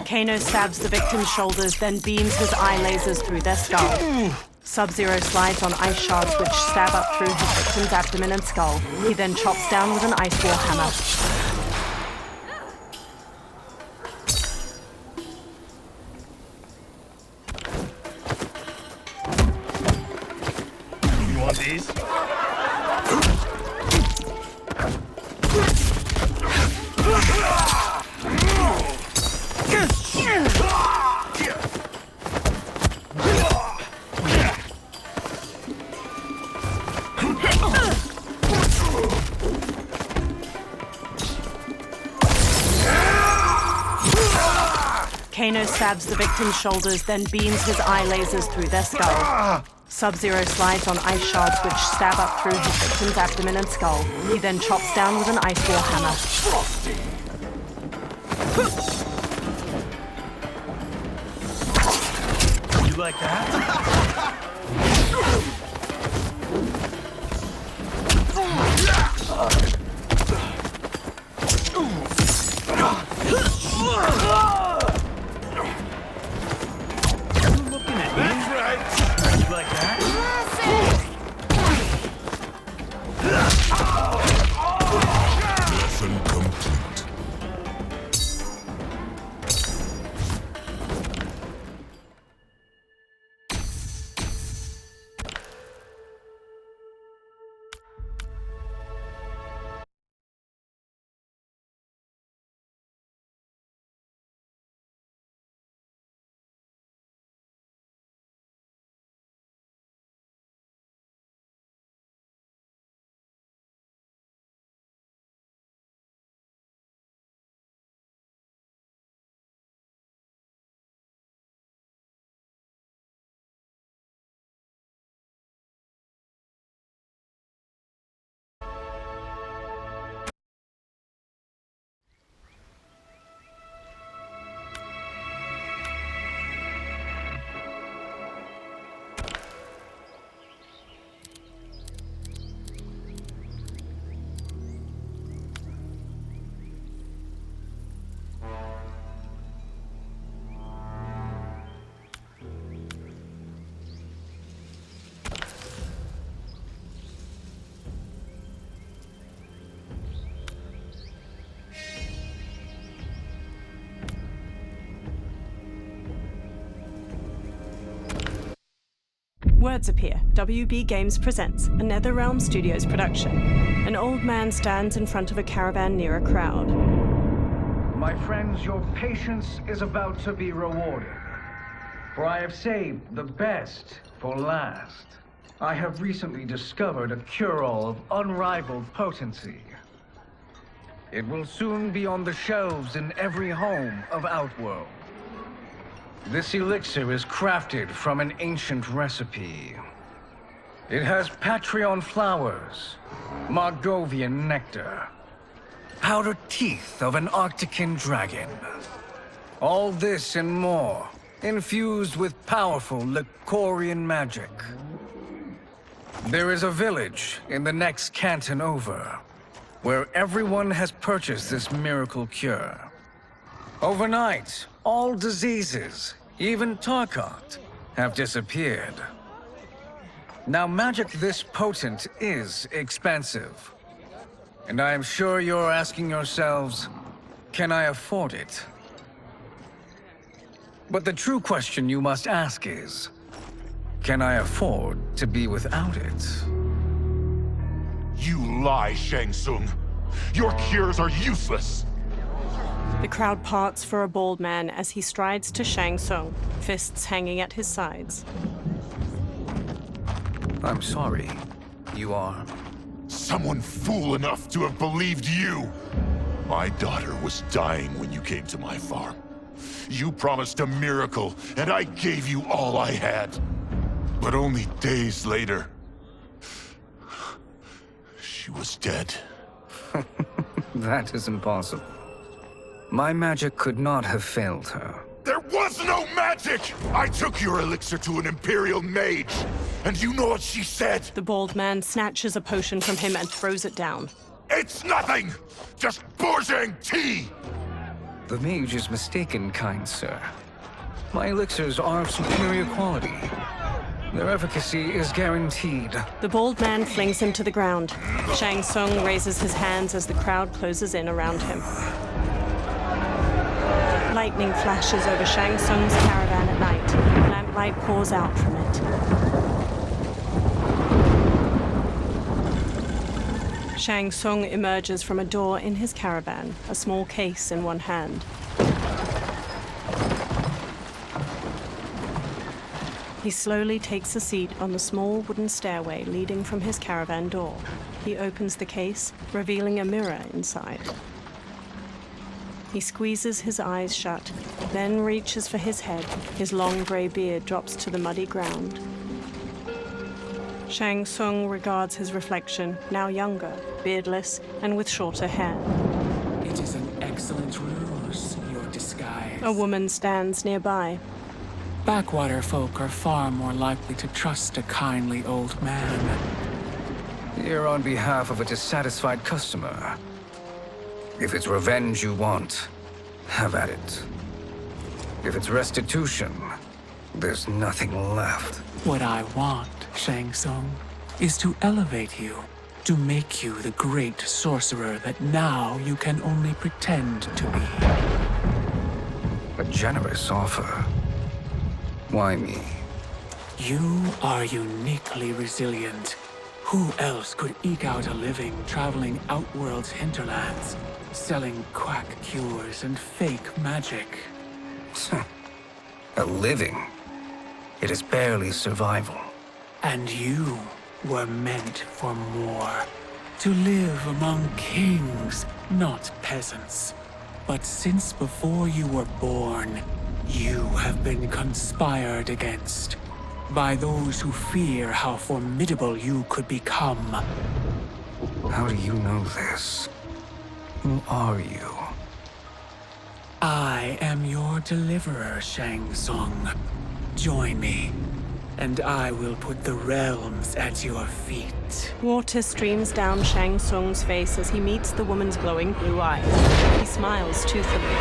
Kano stabs the victim's shoulders, then beams his eye lasers through their skull. Sub-Zero slides on ice shards which stab up through his victim's abdomen and skull. He then chops down with an ice wall hammer. You want these? Kano stabs the victim's shoulders, then beams his eye lasers through their skull. Sub-Zero slides on ice shards which stab up through his victim's abdomen and skull. He then chops down with an ice wall hammer. You like that? Words appear. WB Games presents a NetherRealm Studios production. An old man stands in front of a caravan near a crowd. My friends, your patience is about to be rewarded. For I have saved the best for last. I have recently discovered a cure-all of unrivaled potency. It will soon be on the shelves in every home of Outworld. This elixir is crafted from an ancient recipe. It has Patreon flowers, Margovian nectar, powdered teeth of an Arctican dragon. All this and more, infused with powerful Lycorian magic. There is a village in the next canton over, where everyone has purchased this miracle cure. Overnight, all diseases, even Tarkat, have disappeared. Now, magic this potent is expensive. And I am sure you're asking yourselves, can I afford it? But the true question you must ask is, can I afford to be without it? You lie, Shang Tsung. Your cures are useless. The crowd parts for a bald man as he strides to Shang Tsung, fists hanging at his sides. I'm sorry. You are? Someone fool enough to have believed you. My daughter was dying when you came to my farm. You promised a miracle, and I gave you all I had. But only days later, she was dead. That is impossible. My magic could not have failed her. There was no magic! I took your elixir to an Imperial mage, and you know what she said? The bald man snatches a potion from him and throws it down. It's nothing! Just Bourgeois tea! The mage is mistaken, kind sir. My elixirs are of superior quality. Their efficacy is guaranteed. The bald man flings him to the ground. Shang Tsung raises his hands as the crowd closes in around him. Lightning flashes over Shang Tsung's caravan at night. Lamplight pours out from it. Shang Tsung emerges from a door in his caravan, a small case in one hand. He slowly takes a seat on the small wooden stairway leading from his caravan door. He opens the case, revealing a mirror inside. He squeezes his eyes shut, then reaches for his head. His long gray beard drops to the muddy ground. Shang Tsung regards his reflection, now younger, beardless, and with shorter hair. It is an excellent ruse, your disguise. A woman stands nearby. Backwater folk are far more likely to trust a kindly old man. Here on behalf of a dissatisfied customer. If it's revenge you want, have at it. If it's restitution, there's nothing left. What I want, Shang Tsung, is to elevate you, to make you the great sorcerer that now you can only pretend to be. A generous offer. Why me? You are uniquely resilient. Who else could eke out a living traveling Outworld's hinterlands, selling quack cures and fake magic? A living? It is barely survival. And you were meant for more. To live among kings, not peasants. But since before you were born, you have been conspired against by those who fear how formidable you could become. How do you know this? Who are you? I am your deliverer, Shang Tsung. Join me, and I will put the realms at your feet. Water streams down Shang Tsung's face as he meets the woman's glowing blue eyes. He smiles toothily.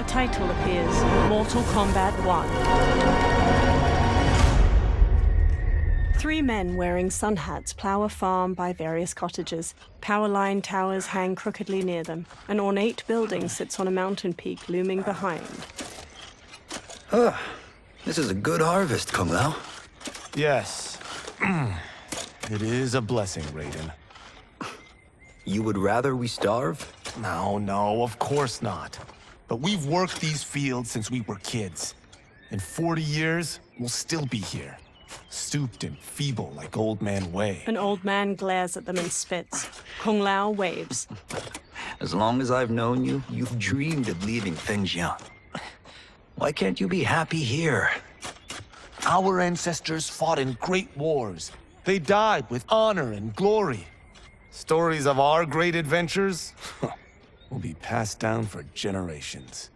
Title appears, Mortal Kombat 1. 3 men wearing sun hats plow a farm by various cottages. Power line towers hang crookedly near them. An ornate building sits on a mountain peak looming behind. This is a good harvest, Kung Lao. Yes. It is a blessing, Raiden. You would rather we starve? No, of course not. But we've worked these fields since we were kids. In 40 years, we'll still be here. Stooped and feeble like Old Man Wei. An old man glares at them and spits. Kung Lao waves. As long as I've known you, you've dreamed of leaving Fengjiang. Why can't you be happy here? Our ancestors fought in great wars. They died with honor and glory. Stories of our great adventures will be passed down for generations.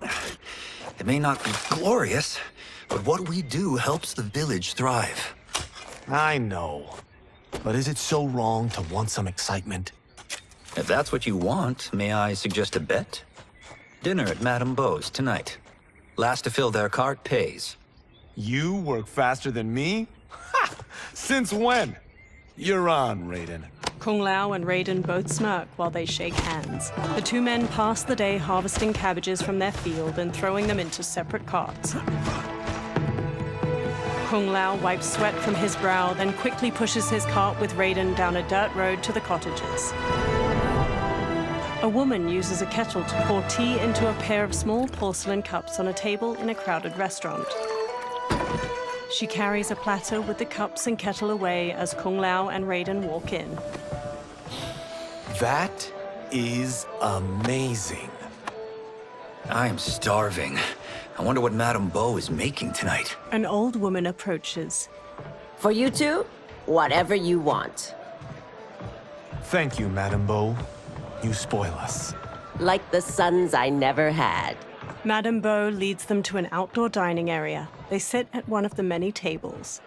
It may not be glorious, but what we do helps the village thrive. I know. But is it so wrong to want some excitement? If that's what you want, may I suggest a bet? Dinner at Madame Beau's tonight. Last to fill their cart pays. You work faster than me? Ha! Since when? You're on, Raiden. Kung Lao and Raiden both smirk while they shake hands. The 2 men pass the day harvesting cabbages from their field and throwing them into separate carts. Kung Lao wipes sweat from his brow, then quickly pushes his cart with Raiden down a dirt road to the cottages. A woman uses a kettle to pour tea into a pair of small porcelain cups on a table in a crowded restaurant. She carries a platter with the cups and kettle away as Kung Lao and Raiden walk in. That is amazing. I am starving. I wonder what Madame Beau is making tonight. An old woman approaches. For you two, whatever you want. Thank you, Madame Beau. You spoil us. Like the sons I never had. Madame Beau leads them to an outdoor dining area. They sit at one of the many tables.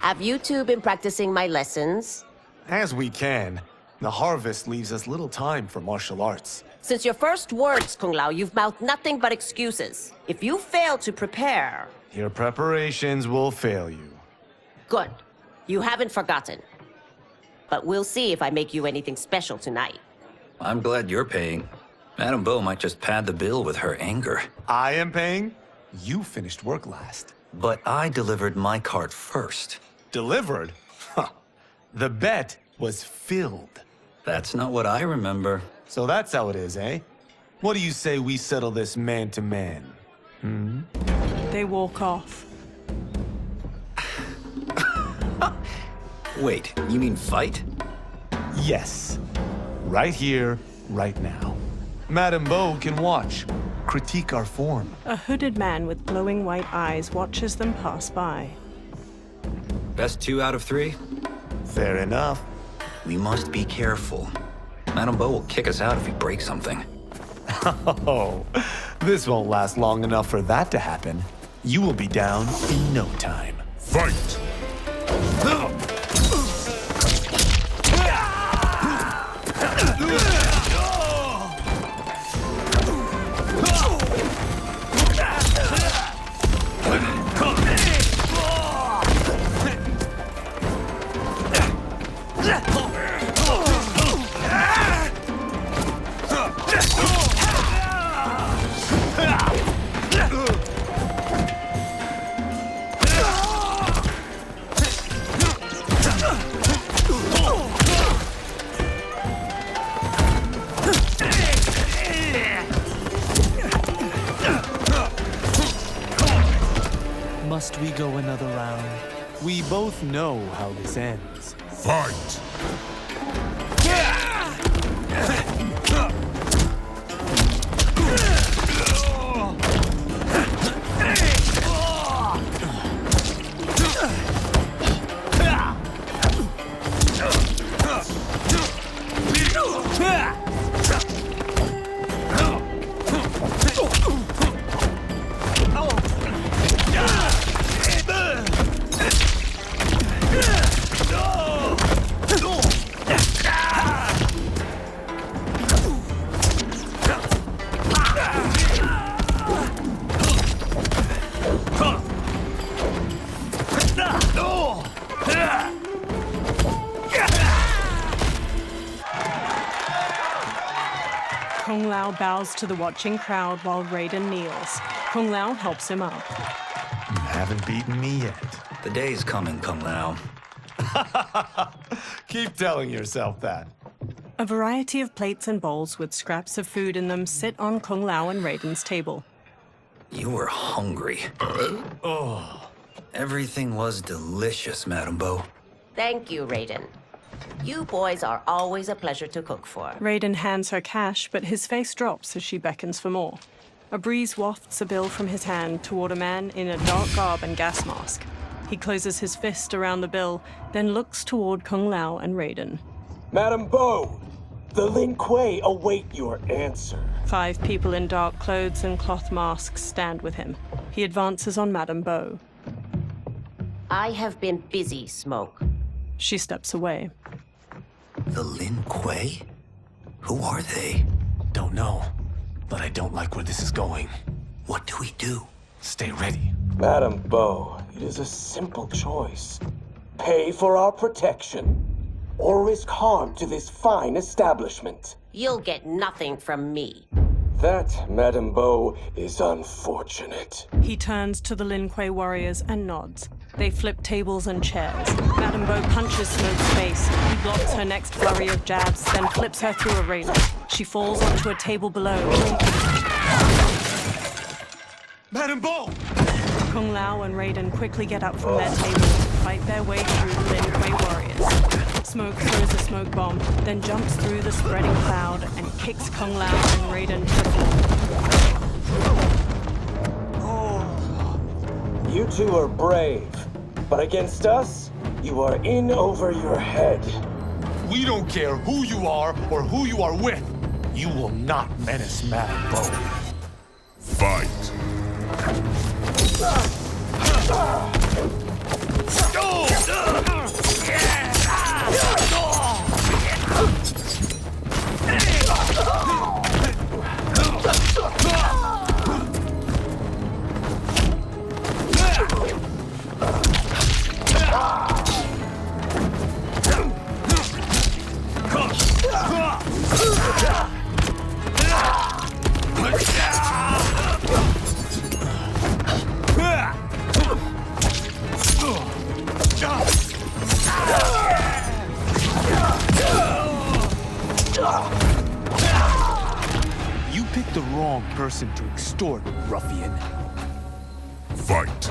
Have you two been practicing my lessons? As we can. The harvest leaves us little time for martial arts. Since your first words, Kung Lao, you've mouthed nothing but excuses. If you fail to prepare... Your preparations will fail you. Good. You haven't forgotten. But we'll see if I make you anything special tonight. I'm glad you're paying. Madame Beau might just pad the bill with her anger. I am paying? You finished work last. But I delivered my cart first. Delivered? Huh. The bet was filled. That's not what I remember. So that's how it is, eh? What do you say we settle this man to man? They walk off. Wait, you mean fight? Yes. Right here, right now. Madame Beau can watch, critique our form. A hooded man with glowing white eyes watches them pass by. Best 2 out of 3? Fair enough. We must be careful. Madame Beau will kick us out if we break something. Oh, this won't last long enough for that to happen. You will be down in no time. Fight! Must we go another round? We both know how this ends. Fight! Kung Lao bows to the watching crowd while Raiden kneels. Kung Lao helps him up. You haven't beaten me yet. The day's coming, Kung Lao. Keep telling yourself that. A variety of plates and bowls with scraps of food in them sit on Kung Lao and Raiden's table. You were hungry. Everything was delicious, Madame Beau. Thank you, Raiden. You boys are always a pleasure to cook for. Raiden hands her cash, but his face drops as she beckons for more. A breeze wafts a bill from his hand toward a man in a dark garb and gas mask. He closes his fist around the bill, then looks toward Kung Lao and Raiden. Madame Beau, the Lin Kuei await your answer. 5 people in dark clothes and cloth masks stand with him. He advances on Madame Beau. I have been busy, Smoke. She steps away. The Lin Kuei? Who are they? Don't know, but I don't like where this is going. What do we do? Stay ready. Madame Beau, it is a simple choice. Pay for our protection, or risk harm to this fine establishment. You'll get nothing from me. That, Madame Beau, is unfortunate. He turns to the Lin Kuei warriors and nods. They flip tables and chairs. Madame Beau punches Smoke's face. He blocks her next flurry of jabs, then flips her through a railing. She falls onto a table below. Madame Beau! Kung Lao and Raiden quickly get up from their table and fight their way through the Lin Kuei warriors. Smoke throws a smoke bomb, then jumps through the spreading cloud and kicks Kung Lao and Raiden to the floor. You two are brave, but against us, you are in over your head. We don't care who you are or who you are with. You will not menace Madame Beau. Fight! person to extort, ruffian. Fight.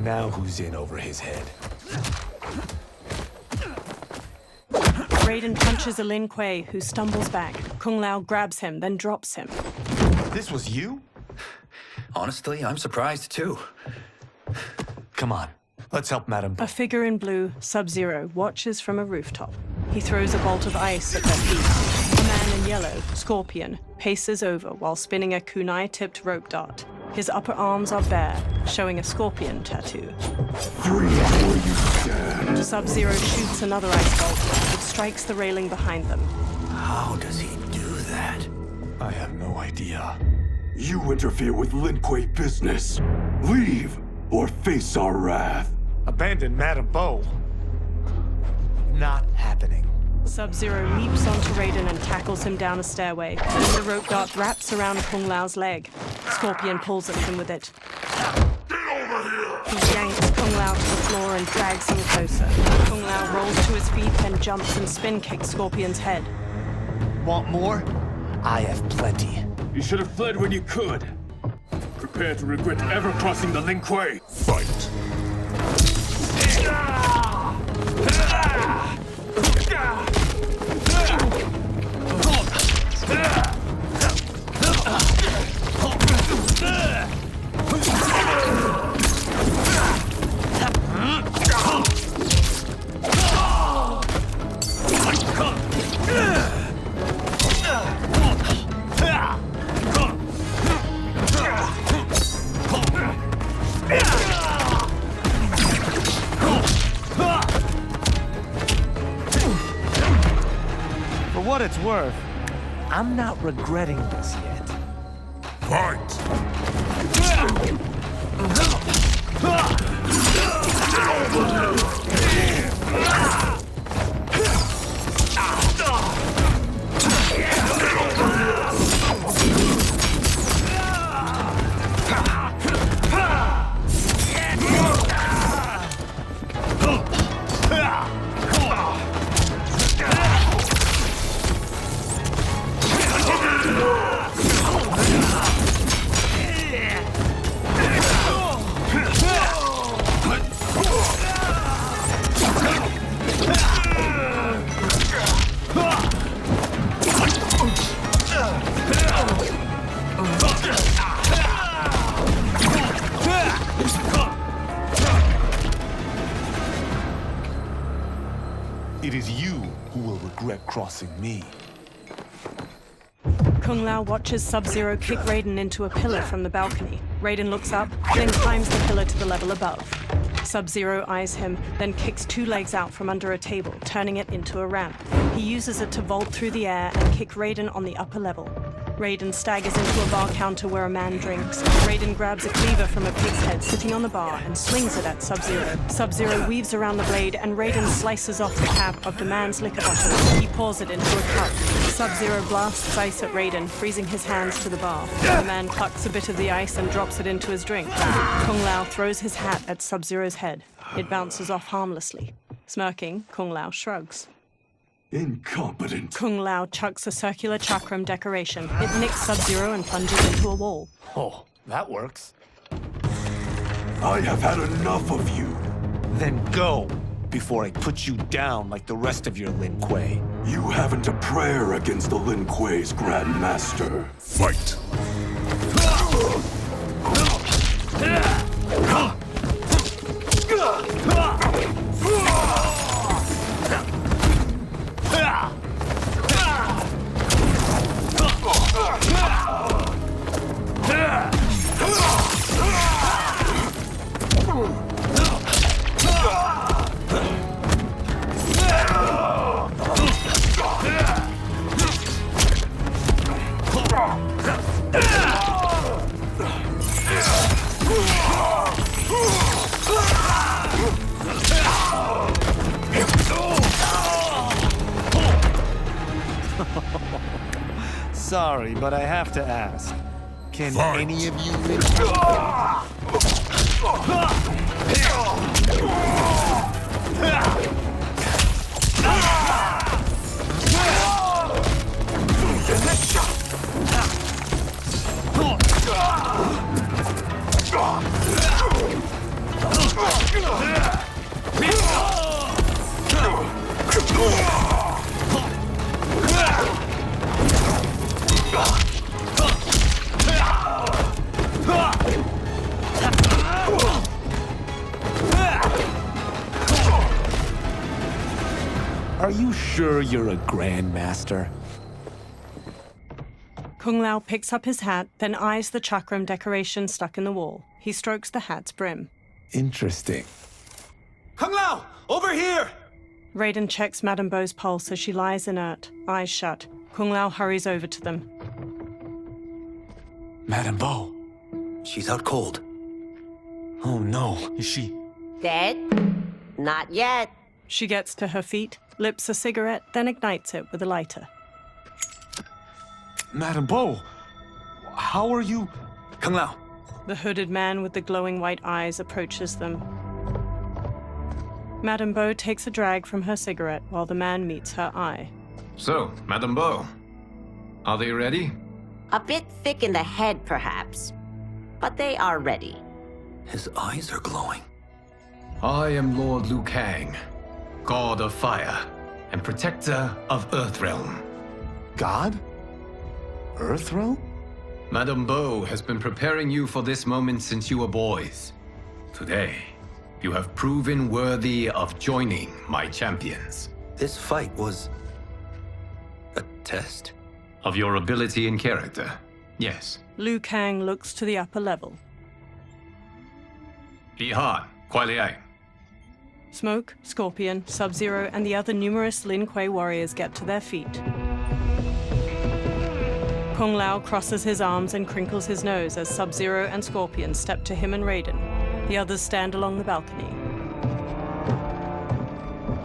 Now who's in over his head? Raiden punches a Lin Kuei, who stumbles back. Kung Lao grabs him, then drops him. This was you? Honestly, I'm surprised too. Come on, let's help Madame. A figure in blue, Sub-Zero, watches from a rooftop. He throws a bolt of ice at their feet. A man in yellow, Scorpion, paces over while spinning a kunai-tipped rope dart. His upper arms are bare, showing a scorpion tattoo. Sub-Zero shoots another ice bolt. It strikes the railing behind them. How does he do that? I have no idea. You interfere with Lin Kuei business. Leave, or face our wrath. Abandon Madame Bo. Not happening. Sub-Zero leaps onto Raiden and tackles him down a stairway. Then the rope dart wraps around Kung Lao's leg. Scorpion pulls at him with it. He yanks Kung Lao to the floor and drags him closer. Kung Lao rolls to his feet, then jumps and spin kicks Scorpion's head. Want more? I have plenty. You should have fled when you could. Prepare to regret ever crossing the Lin Kuei. Fight. For what it's worth, I'm not regretting this yet. Fight. It is you who will regret crossing me. Kung Lao watches Sub-Zero kick Raiden into a pillar from the balcony. Raiden looks up, then climbs the pillar to the level above. Sub-Zero eyes him, then kicks two legs out from under a table, turning it into a ramp. He uses it to vault through the air and kick Raiden on the upper level. Raiden staggers into a bar counter where a man drinks. Raiden grabs a cleaver from a pig's head sitting on the bar and swings it at Sub-Zero. Sub-Zero weaves around the blade and Raiden slices off the cap of the man's liquor bottle. He pours it into a cup. Sub-Zero blasts ice at Raiden, freezing his hands to the bar. The man clucks a bit of the ice and drops it into his drink. Kung Lao throws his hat at Sub-Zero's head. It bounces off harmlessly. Smirking, Kung Lao shrugs. Incompetent. Kung Lao chucks a circular chakram decoration. It nicks Sub-Zero and plunges into a wall. Oh, that works. I have had enough of you. Then go, before I put you down like the rest of your Lin Kuei. You haven't a prayer against the Lin Kuei's Grand Master. Fight. Sorry, but I have to ask. Can Fight. any of you live? Are you sure you're a grandmaster? Kung Lao picks up his hat, then eyes the chakram decoration stuck in the wall. He strokes the hat's brim. Interesting. Kung Lao, over here! Raiden checks Madame Beau's pulse as she lies inert, eyes shut. Kung Lao hurries over to them. Madame Beau. She's out cold. Oh no, is she? Dead? Not yet. She gets to her feet, lips a cigarette, then ignites it with a lighter. Madame Beau, how are you? Kung Lao. The hooded man with the glowing white eyes approaches them. Madame Beau takes a drag from her cigarette while the man meets her eye. So, Madame Beau, are they ready? A bit thick in the head, perhaps. But they are ready. His eyes are glowing. I am Lord Liu Kang, God of Fire and Protector of Earthrealm. God? Earthrealm? Madame Beau has been preparing you for this moment since you were boys. Today, you have proven worthy of joining my champions. This fight was a test? Of your ability and character, yes. Liu Kang looks to the upper level. Li Han, Kuai Liang. Smoke, Scorpion, Sub-Zero, and the other numerous Lin Kuei warriors get to their feet. Kung Lao crosses his arms and crinkles his nose as Sub-Zero and Scorpion step to him and Raiden. The others stand along the balcony.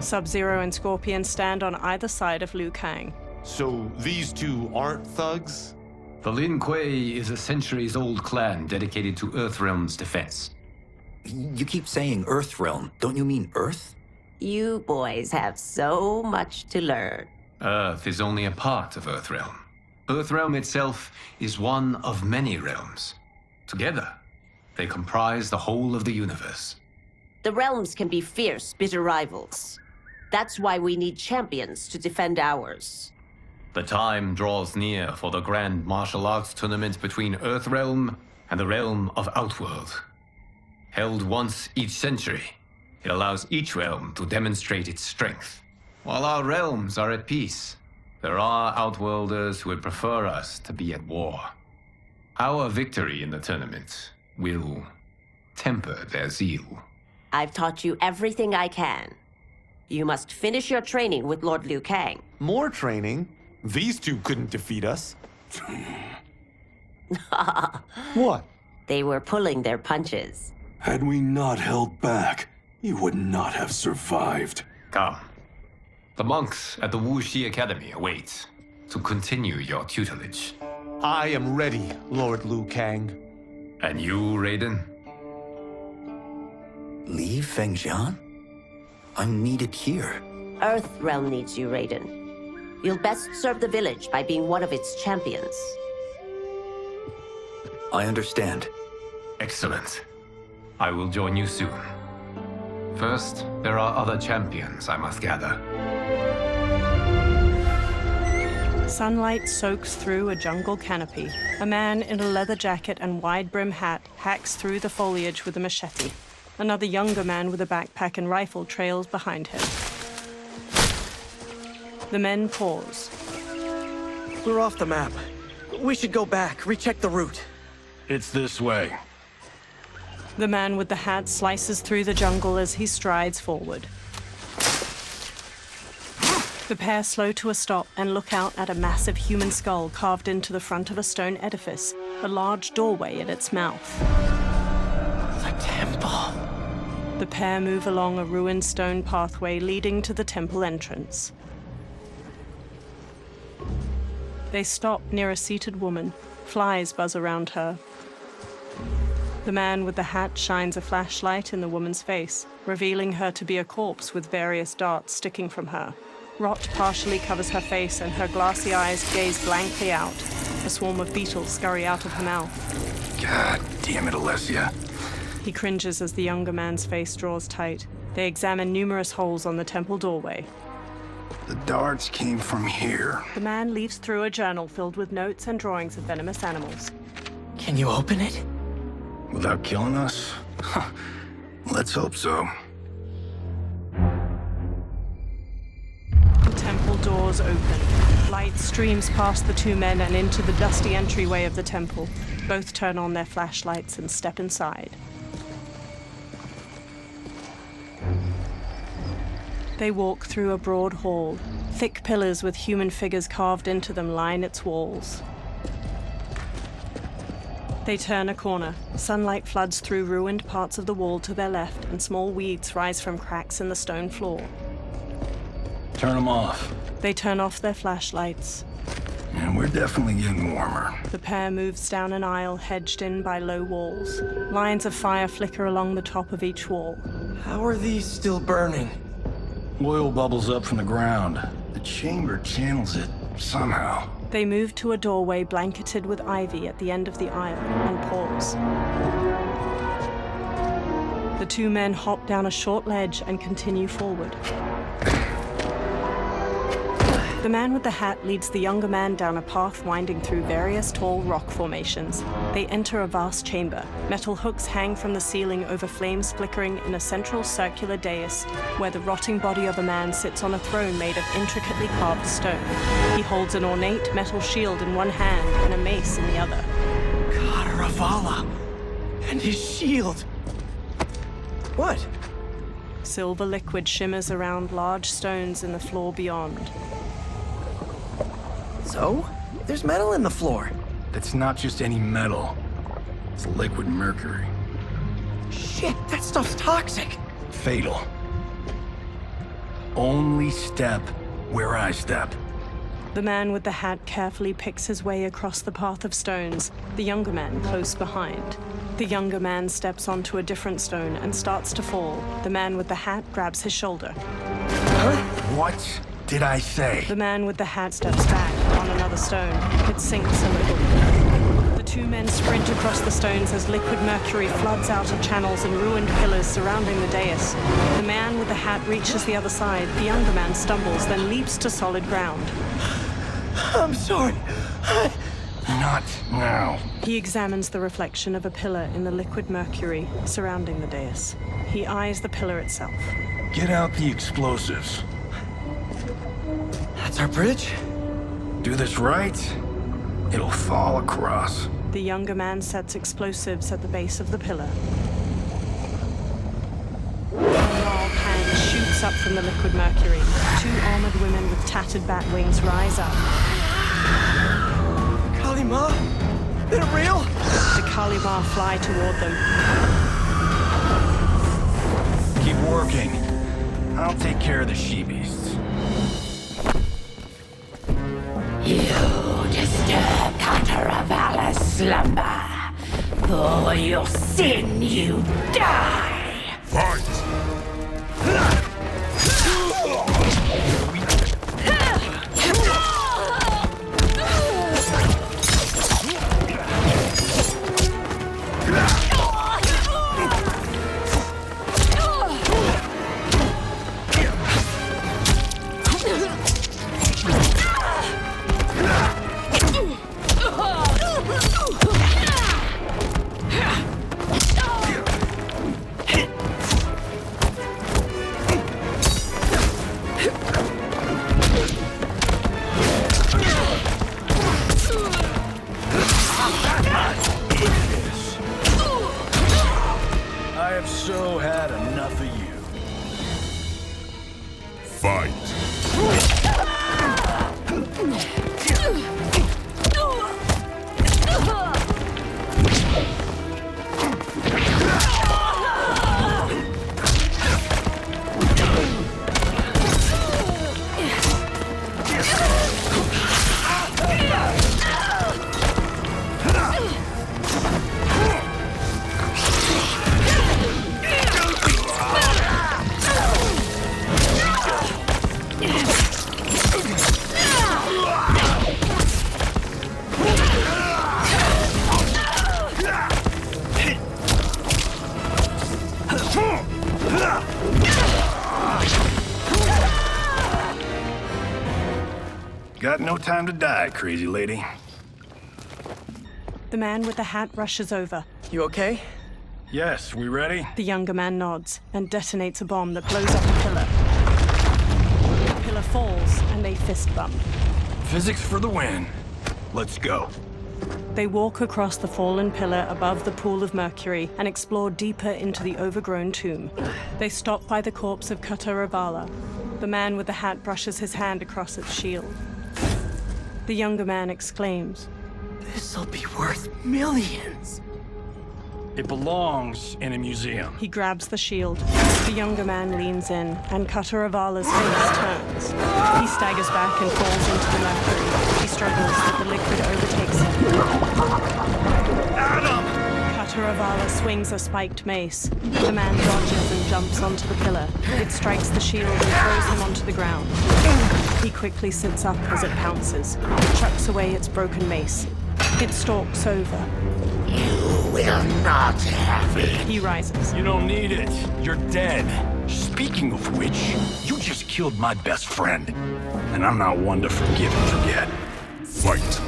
Sub-Zero and Scorpion stand on either side of Liu Kang. So these two aren't thugs? The Lin Kuei is a centuries-old clan dedicated to Earthrealm's defense. You keep saying Earthrealm. Don't you mean Earth? You boys have so much to learn. Earth is only a part of Earthrealm. Earthrealm itself is one of many realms. Together, they comprise the whole of the universe. The realms can be fierce, bitter rivals. That's why we need champions to defend ours. The time draws near for the grand martial arts tournament between Earthrealm and the realm of Outworld. Held once each century, it allows each realm to demonstrate its strength. While our realms are at peace, there are Outworlders who would prefer us to be at war. Our victory in the tournament will temper their zeal. I've taught you everything I can. You must finish your training with Lord Liu Kang. More training? These two couldn't defeat us. What? They were pulling their punches. Had we not held back, you would not have survived. Come. The monks at the Wuxi Academy await to continue your tutelage. I am ready, Lord Liu Kang. And you, Raiden? Leave Fengjian? I'm needed here. Earthrealm needs you, Raiden. You'll best serve the village by being one of its champions. I understand. Excellent. I will join you soon. First, there are other champions I must gather. Sunlight soaks through a jungle canopy. A man in a leather jacket and wide-brim hat hacks through the foliage with a machete. Another younger man with a backpack and rifle trails behind him. The men pause. We're off the map. We should go back, recheck the route. It's this way. The man with the hat slices through the jungle as he strides forward. The pair slow to a stop and look out at a massive human skull carved into the front of a stone edifice, a large doorway at its mouth. The temple. The pair move along a ruined stone pathway leading to the temple entrance. They stop near a seated woman. Flies buzz around her. The man with the hat shines a flashlight in the woman's face, revealing her to be a corpse with various darts sticking from her. Rot partially covers her face and her glassy eyes gaze blankly out. A swarm of beetles scurry out of her mouth. God damn it, Alessia. He cringes as the younger man's face draws tight. They examine numerous holes on the temple doorway. The darts came from here. The man leaves through a journal filled with notes and drawings of venomous animals. Can you open it? Without killing us? Let's hope so. The temple doors open. Light streams past the two men and into the dusty entryway of the temple. Both turn on their flashlights and step inside. They walk through a broad hall. Thick pillars with human figures carved into them line its walls. They turn a corner. Sunlight floods through ruined parts of the wall to their left, and small weeds rise from cracks in the stone floor. Turn them off. They turn off their flashlights. And we're definitely getting warmer. The pair moves down an aisle hedged in by low walls. Lines of fire flicker along the top of each wall. How are these still burning? Oil bubbles up from the ground. The chamber channels it somehow. They move to a doorway blanketed with ivy at the end of the aisle and pause. The two men hop down a short ledge and continue forward. The man with the hat leads the younger man down a path winding through various tall rock formations. They enter a vast chamber. Metal hooks hang from the ceiling over flames flickering in a central circular dais where the rotting body of a man sits on a throne made of intricately carved stone. He holds an ornate metal shield in one hand and a mace in the other. God, Ravala! And his shield! What? Silver liquid shimmers around large stones in the floor beyond. So? There's metal in the floor. That's not just any metal. It's liquid mercury. Shit, that stuff's toxic. Fatal. Only step where I step. The man with the hat carefully picks his way across the path of stones, the younger man close behind. The younger man steps onto a different stone and starts to fall. The man with the hat grabs his shoulder. Huh? What did I say? The man with the hat steps back on another stone. It sinks a little. The two men sprint across the stones as liquid mercury floods out of channels and ruined pillars surrounding the dais. The man with the hat reaches the other side. The younger man stumbles, then leaps to solid ground. I'm sorry. Not now. He examines the reflection of a pillar in the liquid mercury surrounding the dais. He eyes the pillar itself. Get out the explosives. That's our bridge? Do this right, it'll fall across. The younger man sets explosives at the base of the pillar. A gnarled hand shoots up from the liquid mercury. Two armored women with tattered bat wings rise up. Kalima? They're real? The Kalima fly toward them. Keep working. I'll take care of the she-beasts. You disturb Cantaravala's slumber. For your sin, you die! Fight! so had enough of you. Fight. Got no time to die, crazy lady. The man with the hat rushes over. You okay? Yes, we ready? The younger man nods and detonates a bomb that blows up a pillar. The pillar falls and they fist bump. Physics for the win. Let's go. They walk across the fallen pillar above the pool of mercury and explore deeper into the overgrown tomb. They stop by the corpse of Kataravala. The man with the hat brushes his hand across its shield. The younger man exclaims, This'll be worth millions. It belongs in a museum. He grabs the shield. The younger man leans in, and Kataravala's face turns. He staggers back and falls into the mercury. He struggles, but the liquid overtakes him. Adam! Kataravala swings a spiked mace. The man dodges and jumps onto the pillar. It strikes the shield and throws him onto the ground. He quickly sits up as it pounces, chucks away its broken mace. It stalks over. You will not have it. He rises. You don't need it. You're dead. Speaking of which, you just killed my best friend. And I'm not one to forgive and forget. Fight.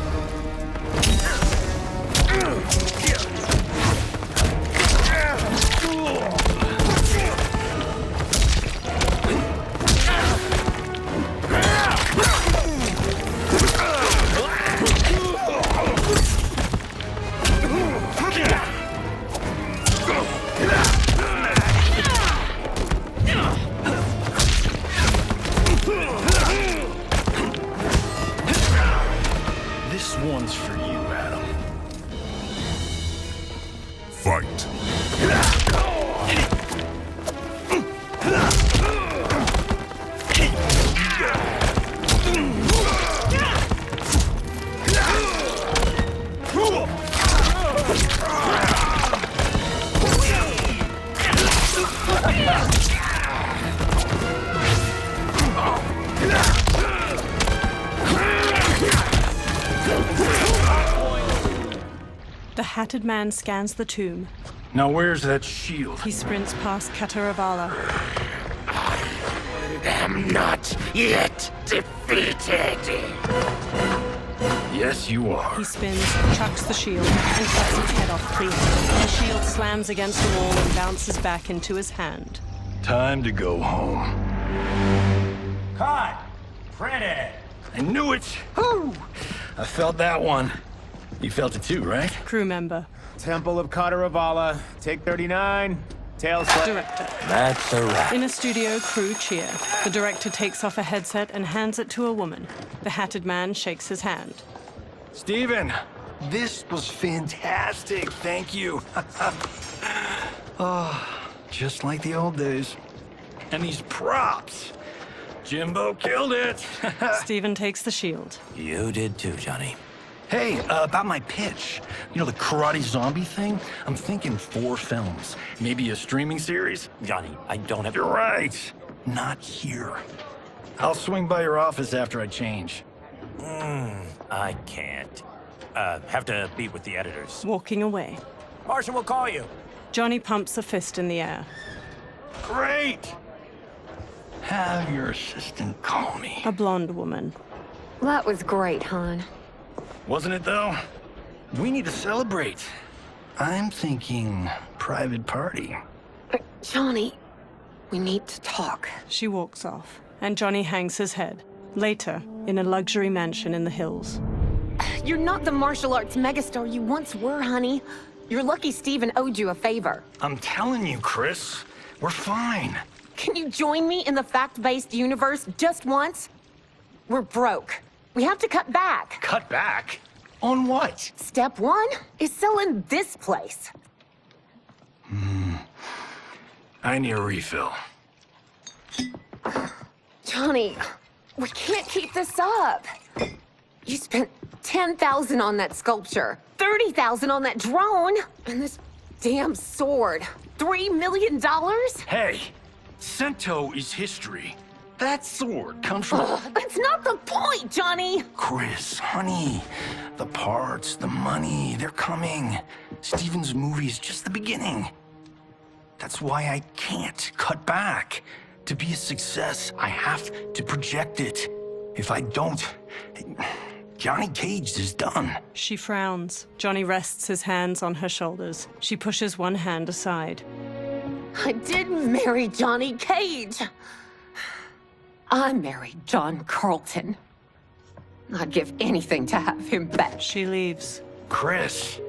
This one's for you, Adam. Fight. The hatted man scans the tomb. Now where's that shield? He sprints past Kataravala. I'm not yet defeated. Yes, you are. He spins, chucks the shield, and cuts its head off clean. The shield slams against the wall and bounces back into his hand. Time to go home. Cut! Printed! I knew it! Woo! I felt that one. You felt it too, right? Crew member. Temple of Kataravala, take 39, tails... Director. That's a wrap. In a studio, crew cheer. The director takes off a headset and hands it to a woman. The hatted man shakes his hand. Steven, this was fantastic. Thank you. Oh, just like the old days. And these props. Jimbo killed it. Steven takes the shield. You did too, Johnny. Hey, about my pitch. You know, the karate zombie thing? I'm thinking 4 films. Maybe a streaming series? Johnny, I don't have... You're right. Not here. I'll swing by your office after I change. I can't. Have to meet with the editors. Walking away. Marshall will call you. Johnny pumps a fist in the air. Great! Have your assistant call me. A blonde woman. That was great, hon. Wasn't it, though? We need to celebrate. I'm thinking private party. Johnny, we need to talk. She walks off, and Johnny hangs his head. Later, in a luxury mansion in the hills. You're not the martial arts megastar you once were, honey. You're lucky Steven owed you a favor. I'm telling you, Chris. We're fine. Can you join me in the fact-based universe just once? We're broke. We have to cut back. Cut back? On what? Step one is selling this place. I need a refill. Johnny, we can't keep this up. You spent $10,000 on that sculpture, $30,000 on that drone, and this damn sword. $3 million? Hey, Sento is history. That sword comes from... That's not the point, Johnny! Chris, honey, the parts, the money, they're coming. Steven's movie is just the beginning. That's why I can't cut back. To be a success, I have to project it. If I don't, Johnny Cage is done. She frowns. Johnny rests his hands on her shoulders. She pushes one hand aside. I did marry Johnny Cage. I married John Carlton. I'd give anything to have him back. She leaves. Chris,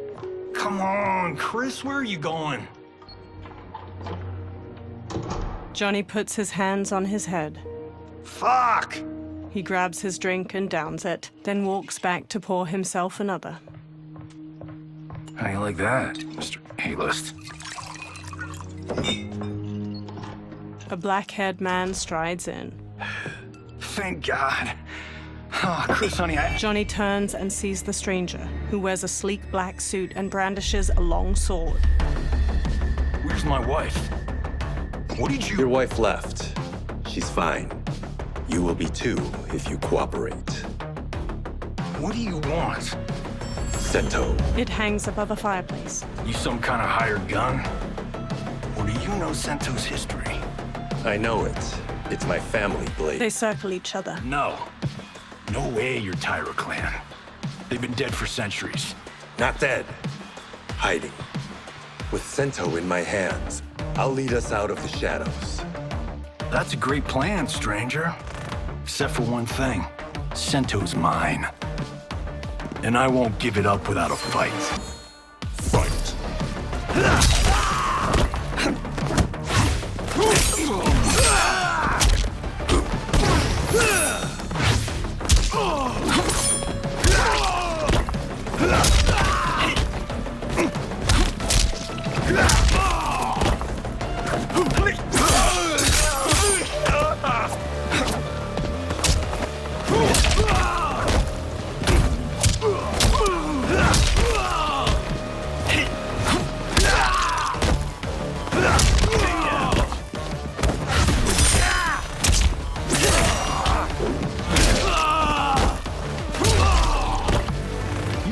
come on, Chris, where are you going? Johnny puts his hands on his head. Fuck! He grabs his drink and downs it, then walks back to pour himself another. How you like that, Mr. A-list? A black-haired man strides in. Thank God. Oh, Chris, honey, Johnny turns and sees the stranger, who wears a sleek black suit and brandishes a long sword. Where's my wife? What did you... Your wife left. She's fine. You will be too, if you cooperate. What do you want? Sento. It hangs above a fireplace. You some kind of hired gun? Or do you know Sento's history? I know it. It's my family blade. They circle each other. No. No way you're Tyra clan. They've been dead for centuries. Not dead. Hiding. With Sento in my hands, I'll lead us out of the shadows. That's a great plan, stranger. Except for one thing. Sento's mine. And I won't give it up without a fight. Fight.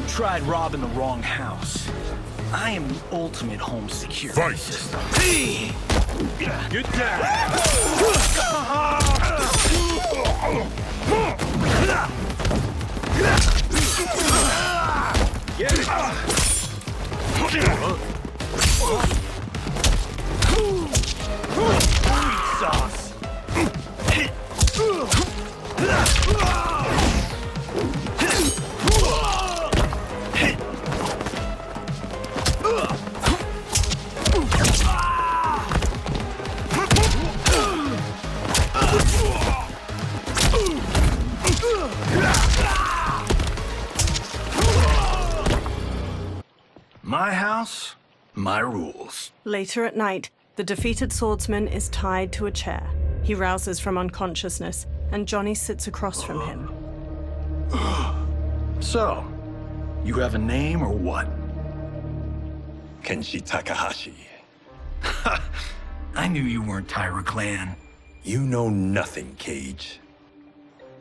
Tried robbing the wrong house. I am the ultimate home security system. Hey! Get down! Get it! Sauce! My house, my rules. Later at night, the defeated swordsman is tied to a chair. He rouses from unconsciousness, and Johnny sits across from him. So, you have a name or what? Kenshi Takahashi. I knew you weren't Tyra clan. You know nothing, Cage.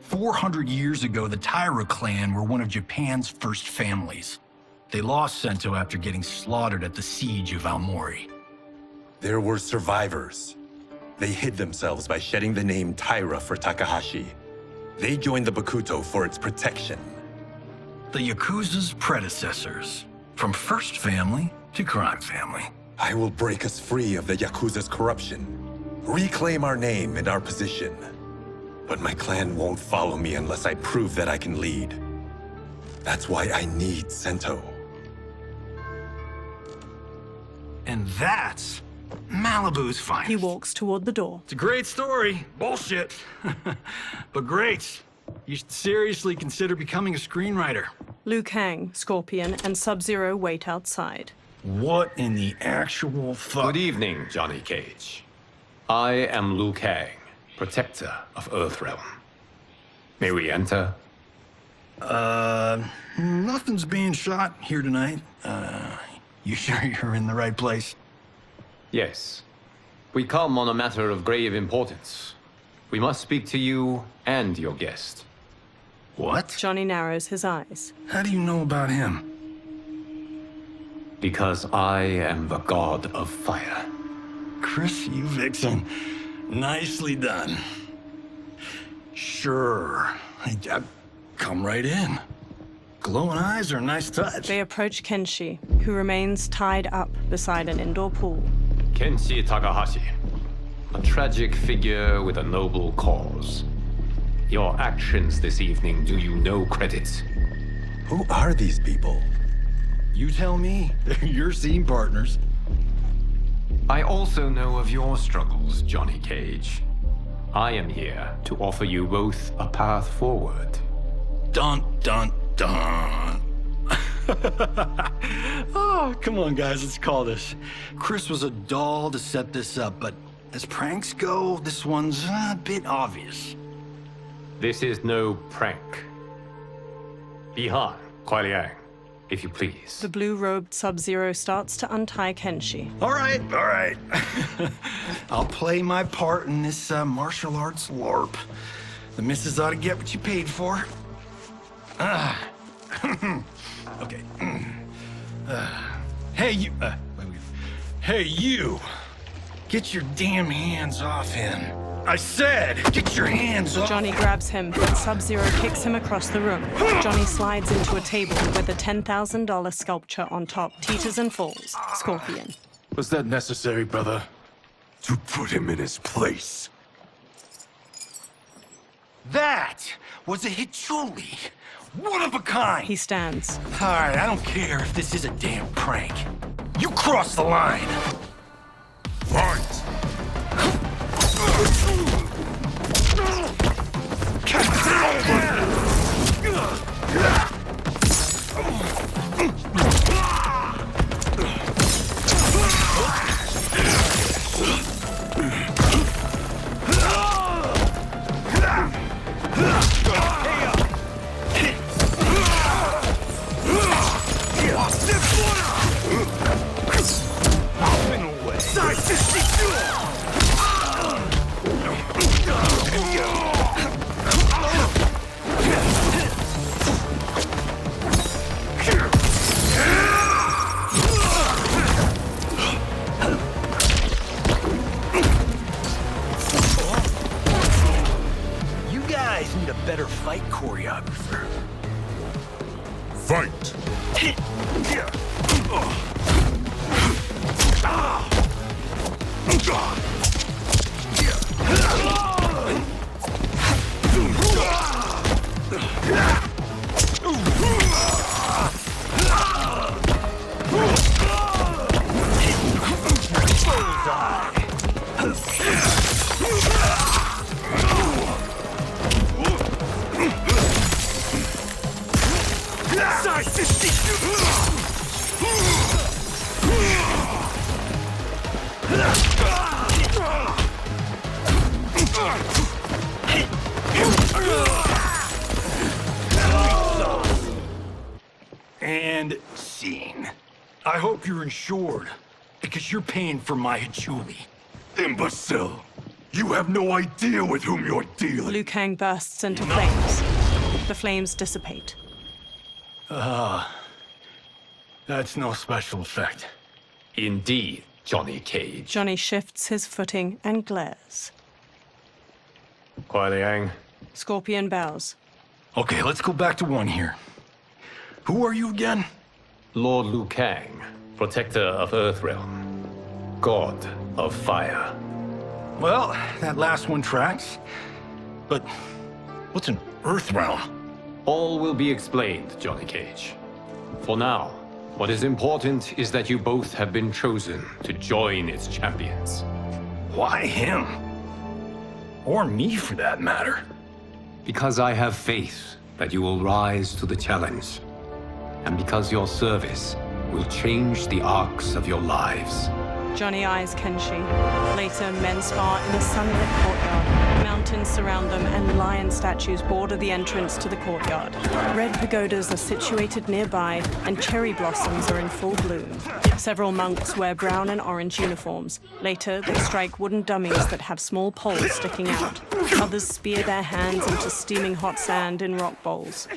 400 years ago, the Tyra clan were one of Japan's first families. They lost Sento after getting slaughtered at the siege of Aomori. There were survivors. They hid themselves by shedding the name Tyra for Takahashi. They joined the Bakuto for its protection. The Yakuza's predecessors. From first family to crime family. I will break us free of the Yakuza's corruption. Reclaim our name and our position. But my clan won't follow me unless I prove that I can lead. That's why I need Sento. And that's Malibu's finest. He walks toward the door. It's a great story. Bullshit. But great. You should seriously consider becoming a screenwriter. Liu Kang, Scorpion, and Sub-Zero wait outside. What in the actual fuck? Good evening, Johnny Cage. I am Liu Kang, protector of Earthrealm. May we enter? Nothing's being shot here tonight. You sure you're in the right place? Yes. We come on a matter of grave importance. We must speak to you and your guest. What? Johnny narrows his eyes. How do you know about him? Because I am the god of fire. Chris, you vixen. Nicely done. Sure. Come right in. Glowing eyes are a nice touch. They approach Kenshi, who remains tied up beside an indoor pool. Kenshi Takahashi, a tragic figure with a noble cause. Your actions this evening do you no credit. Who are these people? You tell me. They're your scene partners. I also know of your struggles, Johnny Cage. I am here to offer you both a path forward. Dun, dun, dun. Oh, come on, guys, let's call this. Chris was a doll to set this up, but as pranks go, this one's a bit obvious. This is no prank. Bihan, Kuai Liang, if you please. The blue-robed Sub-Zero starts to untie Kenshi. All right. I'll play my part in this martial arts LARP. The missus ought to get what you paid for. Okay. Hey, you. Wait. Hey, you. Get your damn hands off him. I said, get your hands off. Johnny grabs him, but Sub-Zero kicks him across the room. Johnny slides into a table with a $10,000 sculpture on top, teeters and falls. Scorpion. Was that necessary, brother? To put him in his place. That was a Hichuli. One of a kind. He stands. All right, I don't care if this is a damn prank. You crossed the line. Fight! Need a better fight choreographer. Fight! And scene. I hope you're insured, because you're paying for my Hichuli. Imbecile! You have no idea with whom you're dealing. Liu Kang bursts into flames. The flames dissipate. That's no special effect. Indeed, Johnny Cage. Johnny shifts his footing and glares. Kuai Liang. Scorpion bows. Okay, let's go back to one here. Who are you again? Lord Liu Kang, protector of Earthrealm, god of fire. Well, that last one tracks. But what's an Earthrealm? All will be explained, Johnny Cage. For now, What is important is that you both have been chosen to join its champions. Why him? Or me, for that matter. Because I have faith that you will rise to the challenge. And because your service will change the arcs of your lives. Johnny eyes Kenshi. Later, men spar in a sunlit courtyard. Mountains surround them, and lion statues border the entrance to the courtyard. Red pagodas are situated nearby, and cherry blossoms are in full bloom. Several monks wear brown and orange uniforms. Later, they strike wooden dummies that have small poles sticking out. Others spear their hands into steaming hot sand in rock bowls.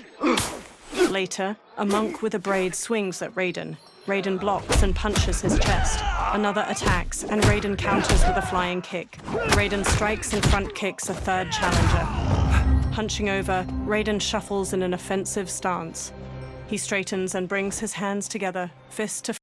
Later, a monk with a braid swings at Raiden. Raiden blocks and punches his chest. Another attacks, and Raiden counters with a flying kick. Raiden strikes and front kicks a third challenger. Hunching over, Raiden shuffles in an offensive stance. He straightens and brings his hands together, fist to